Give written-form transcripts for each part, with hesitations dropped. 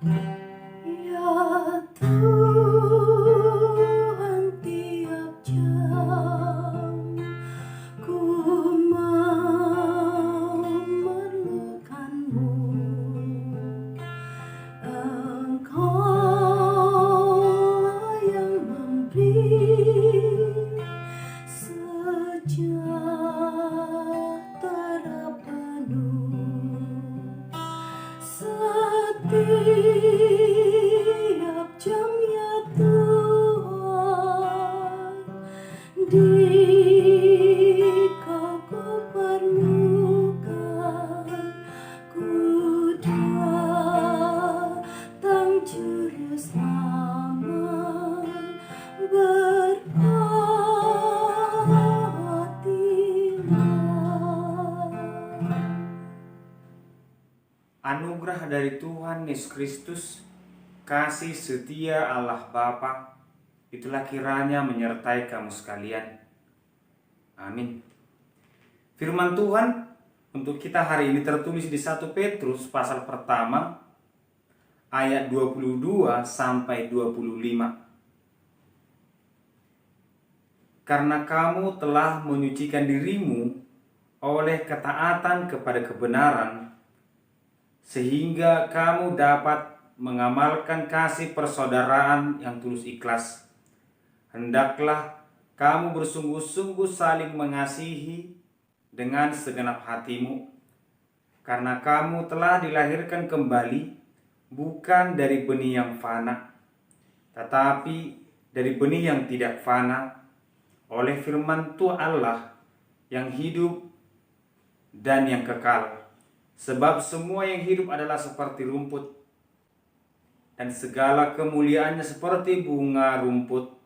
Ya Tuhan, tiap jam ku memerlukanmu. Engkaulah yang memberi sejahtera penuh. Setiap jam ya Tuhan, Dikau ku perlukan, ku datang juru selamat, berhatilah. Anugerah dari Tuhan Yesus Kristus, kasih setia Allah Bapa, itulah kiranya menyertai kamu sekalian. Amin. Firman Tuhan untuk kita hari ini tertulis di 1 Petrus pasal pertama ayat 22 sampai 25. Karena kamu telah menyucikan dirimu oleh ketaatan kepada kebenaran, sehingga kamu dapat mengamalkan kasih persaudaraan yang tulus ikhlas. Hendaklah kamu bersungguh-sungguh saling mengasihi dengan segenap hatimu, karena kamu telah dilahirkan kembali bukan dari benih yang fana, tetapi dari benih yang tidak fana, oleh firman Tuhan Allah yang hidup dan yang kekal. Sebab semua yang hidup adalah seperti rumput, dan segala kemuliaannya seperti bunga rumput.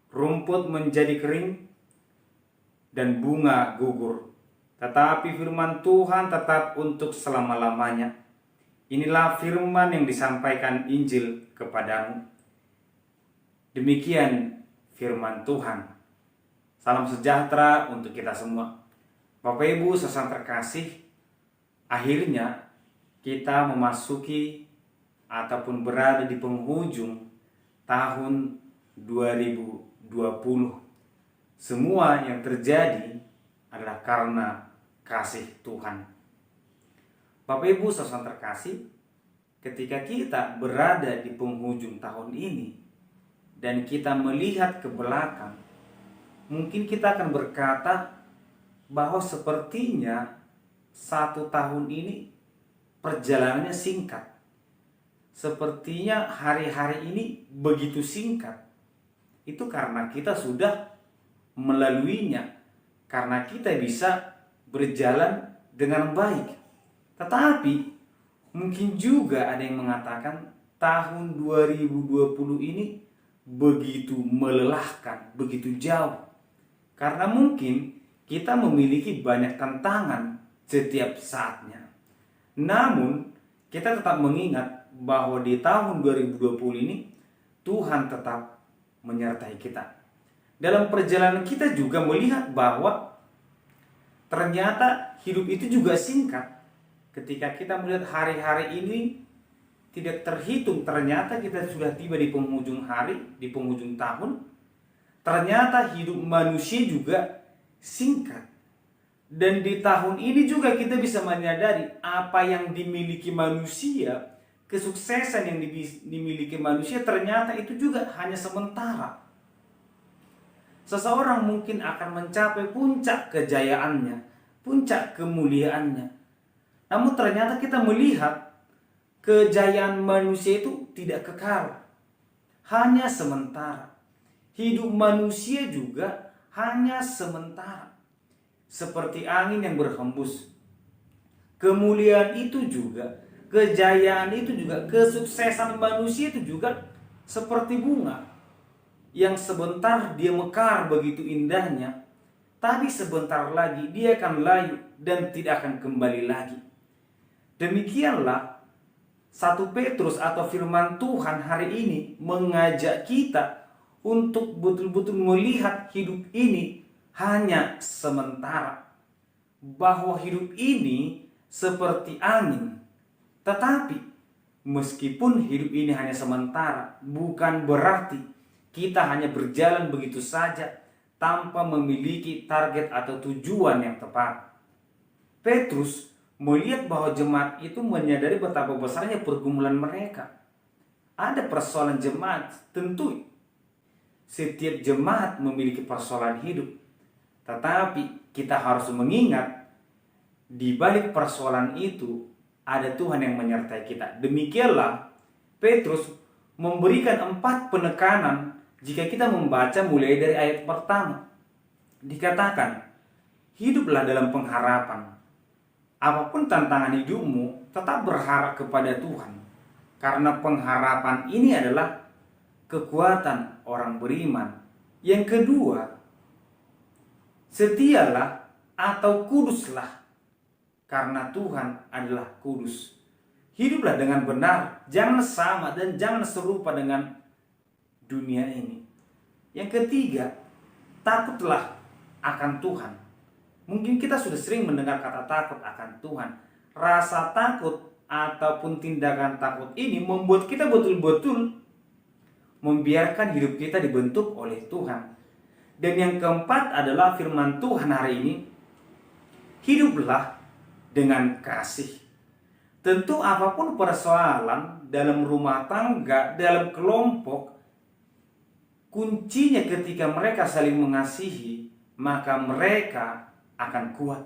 Rumput menjadi kering, dan bunga gugur. Tetapi firman Tuhan tetap untuk selama-lamanya. Inilah firman yang disampaikan Injil kepadamu. Demikian firman Tuhan. Salam sejahtera untuk kita semua. Bapak Ibu sesama terkasih, akhirnya kita memasuki ataupun berada di penghujung tahun 2020. Semua yang terjadi adalah karena kasih Tuhan. Bapak Ibu saudara terkasih, ketika kita berada di penghujung tahun ini dan kita melihat ke belakang, mungkin kita akan berkata bahwa sepertinya 1 tahun ini perjalanannya singkat. Sepertinya hari-hari ini begitu singkat. Itu karena kita sudah melaluinya, karena kita bisa berjalan dengan baik. Tetapi mungkin juga ada yang mengatakan tahun 2020 ini begitu melelahkan, begitu jauh. Karena mungkin kita memiliki banyak tantangan setiap saatnya. Namun kita tetap mengingat bahwa di tahun 2020 ini Tuhan tetap menyertai kita. Dalam perjalanan kita juga melihat bahwa ternyata hidup itu juga singkat. Ketika kita melihat hari-hari ini tidak terhitung, ternyata kita sudah tiba di penghujung hari, di penghujung tahun. Ternyata hidup manusia juga singkat. Dan di tahun ini juga kita bisa menyadari apa yang dimiliki manusia, kesuksesan yang dimiliki manusia ternyata itu juga hanya sementara. Seseorang mungkin akan mencapai puncak kejayaannya, puncak kemuliaannya. Namun ternyata kita melihat kejayaan manusia itu tidak kekal, hanya sementara. Hidup manusia juga hanya sementara, seperti angin yang berhembus. Kemuliaan itu juga, kejayaan itu juga, kesuksesan manusia itu juga seperti bunga yang sebentar dia mekar begitu indahnya, tapi sebentar lagi dia akan layu dan tidak akan kembali lagi. Demikianlah 1 Petrus atau firman Tuhan hari ini mengajak kita untuk betul-betul melihat hidup ini hanya sementara. Bahwa hidup ini seperti angin, tetapi meskipun hidup ini hanya sementara, bukan berarti kita hanya berjalan begitu saja tanpa memiliki target atau tujuan yang tepat. Petrus melihat bahwa jemaat itu menyadari betapa besarnya pergumulan mereka. Ada persoalan jemaat, tentu setiap jemaat memiliki persoalan hidup. Tetapi kita harus mengingat di balik persoalan itu ada Tuhan yang menyertai kita. Demikianlah Petrus memberikan 4 penekanan jika kita membaca mulai dari ayat pertama. Dikatakan, hiduplah dalam pengharapan. Apapun tantangan hidupmu, tetap berharap kepada Tuhan. Karena pengharapan ini adalah kekuatan orang beriman. Yang kedua, setialah atau kuduslah. Karena Tuhan adalah kudus. Hiduplah dengan benar, jangan sama dan jangan serupa dengan dunia ini. Yang ketiga, takutlah akan Tuhan. Mungkin kita sudah sering mendengar kata takut akan Tuhan. Rasa takut ataupun tindakan takut ini membuat kita betul-betul membiarkan hidup kita dibentuk oleh Tuhan. Dan yang keempat adalah firman Tuhan hari ini, hiduplah dengan kasih. Tentu apapun persoalan dalam rumah tangga, dalam kelompok, kuncinya ketika mereka saling mengasihi, maka mereka akan kuat.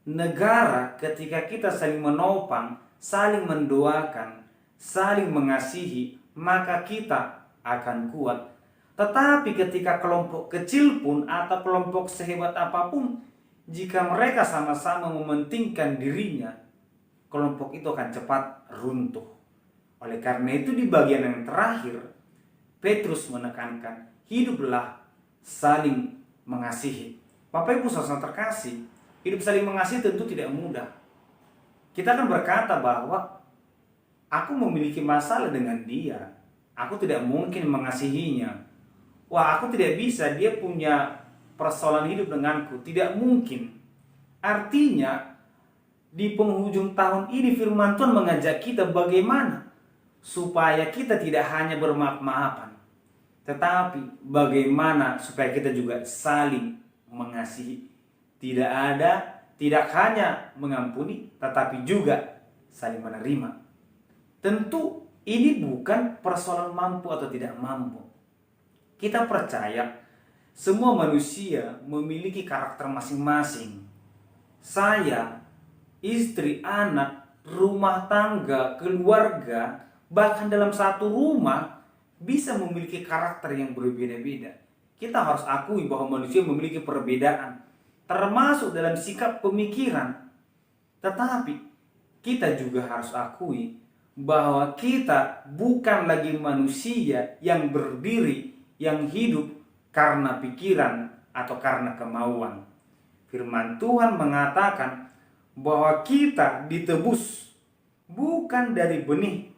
Negara ketika kita saling menopang, saling mendoakan, saling mengasihi, maka kita akan kuat. Tetapi ketika kelompok kecil pun atau kelompok sehebat apapun, jika mereka sama-sama mementingkan dirinya, kelompok itu akan cepat runtuh. Oleh karena itu di bagian yang terakhir, Petrus menekankan, hiduplah saling mengasihi. Bapak Ibu saudara terkasih, hidup saling mengasihi tentu tidak mudah. Kita akan berkata bahwa aku memiliki masalah dengan dia, aku tidak mungkin mengasihinya. Wah, aku tidak bisa, dia punya persoalan hidup denganku. Tidak mungkin. Artinya, di penghujung tahun ini firman Tuhan mengajak kita bagaimana supaya kita tidak hanya bermaaf-maafan, tetapi bagaimana supaya kita juga saling mengasihi. Tidak hanya mengampuni, tetapi juga saling menerima. Tentu ini bukan persoalan mampu atau tidak mampu. Kita percaya semua manusia memiliki karakter masing-masing. Saya, istri, anak, rumah tangga, keluarga, bahkan dalam satu rumah bisa memiliki karakter yang berbeda-beda. Kita harus akui bahwa manusia memiliki perbedaan, termasuk dalam sikap pemikiran. Tetapi kita juga harus akui bahwa kita bukan lagi manusia yang berdiri, yang hidup karena pikiran atau karena kemauan. Firman Tuhan mengatakan bahwa kita ditebus bukan dari benih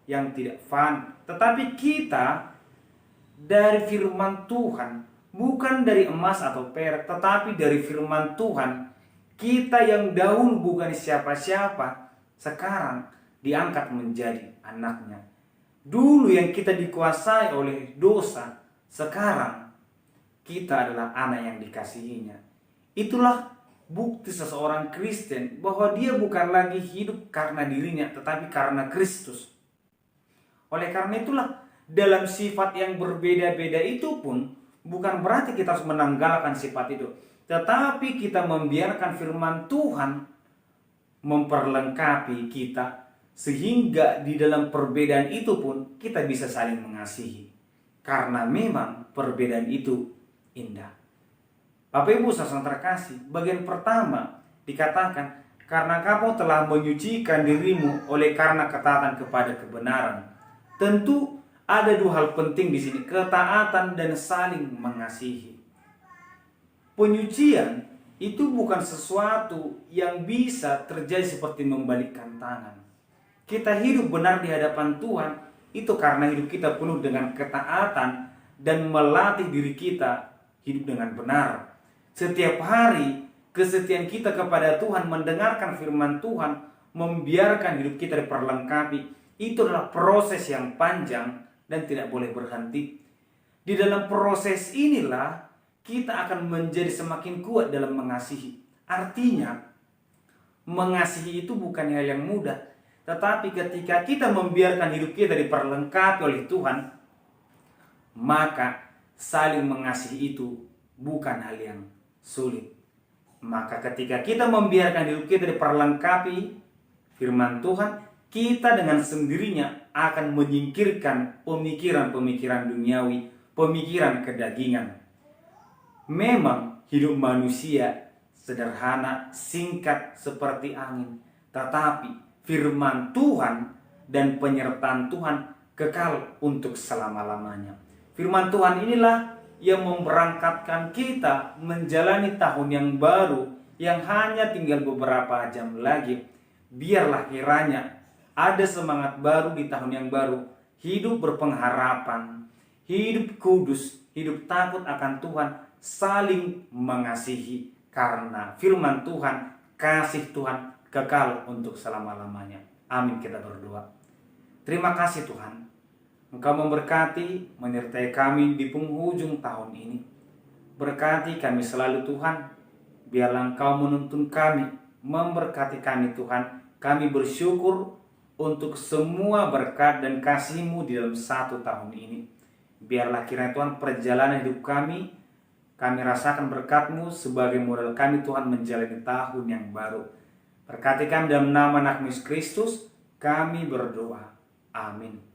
yang tidak fana, tetapi kita dari firman Tuhan, bukan dari emas atau perak, tetapi dari firman Tuhan. Kita yang dahulu bukan siapa-siapa, sekarang diangkat menjadi anaknya. Dulu yang kita dikuasai oleh dosa, sekarang kita adalah anak yang dikasihinya. Itulah bukti seseorang Kristen bahwa dia bukan lagi hidup karena dirinya, tetapi karena Kristus. Oleh karena itulah dalam sifat yang berbeda-beda itu pun bukan berarti kita harus menanggalkan sifat itu, tetapi kita membiarkan firman Tuhan memperlengkapi kita, sehingga di dalam perbedaan itu pun kita bisa saling mengasihi. Karena memang perbedaan itu indah. Bapak Ibu saudara terkasih, bagian pertama dikatakan, karena kamu telah menyucikan dirimu oleh karena ketaatan kepada kebenaran. Tentu ada dua hal penting di sini, ketaatan dan saling mengasihi. Penyucian itu bukan sesuatu yang bisa terjadi seperti membalikkan tangan. Kita hidup benar di hadapan Tuhan itu karena hidup kita penuh dengan ketaatan dan melatih diri kita hidup dengan benar. Setiap hari kesetiaan kita kepada Tuhan, mendengarkan firman Tuhan, membiarkan hidup kita diperlengkapi. itu adalah proses yang panjang dan tidak boleh berhenti. Di dalam proses inilah kita akan menjadi semakin kuat dalam mengasihi. Artinya, mengasihi itu bukan hal yang mudah. Tetapi ketika kita membiarkan hidup kita diperlengkapi oleh Tuhan, maka saling mengasihi itu bukan hal yang sulit. Maka ketika kita membiarkan hidup kita diperlengkapi firman Tuhan, kita dengan sendirinya akan menyingkirkan pemikiran-pemikiran duniawi, pemikiran kedagingan. Memang hidup manusia sederhana, singkat seperti angin. Tetapi firman Tuhan dan penyertaan Tuhan kekal untuk selama-lamanya. Firman Tuhan inilah yang memberangkatkan kita menjalani tahun yang baru yang hanya tinggal beberapa jam lagi. Biarlah kiranya ada semangat baru di tahun yang baru. Hidup berpengharapan, hidup kudus, hidup takut akan Tuhan, saling mengasihi. Karena firman Tuhan, kasih Tuhan kekal untuk selama-lamanya. Amin, kita berdoa. Terima kasih Tuhan, Engkau memberkati, menyertai kami di penghujung tahun ini. Berkati kami selalu Tuhan. Biarlah Engkau menuntun kami, memberkati kami Tuhan. Kami bersyukur untuk semua berkat dan kasih-Mu di dalam 1 tahun ini. Biarlah kiranya Tuhan perjalanan hidup kami rasakan berkat-Mu sebagai modal kami Tuhan menjalani tahun yang baru. Berkati kami dalam nama Anak-Mu Yesus Kristus, kami berdoa. Amin.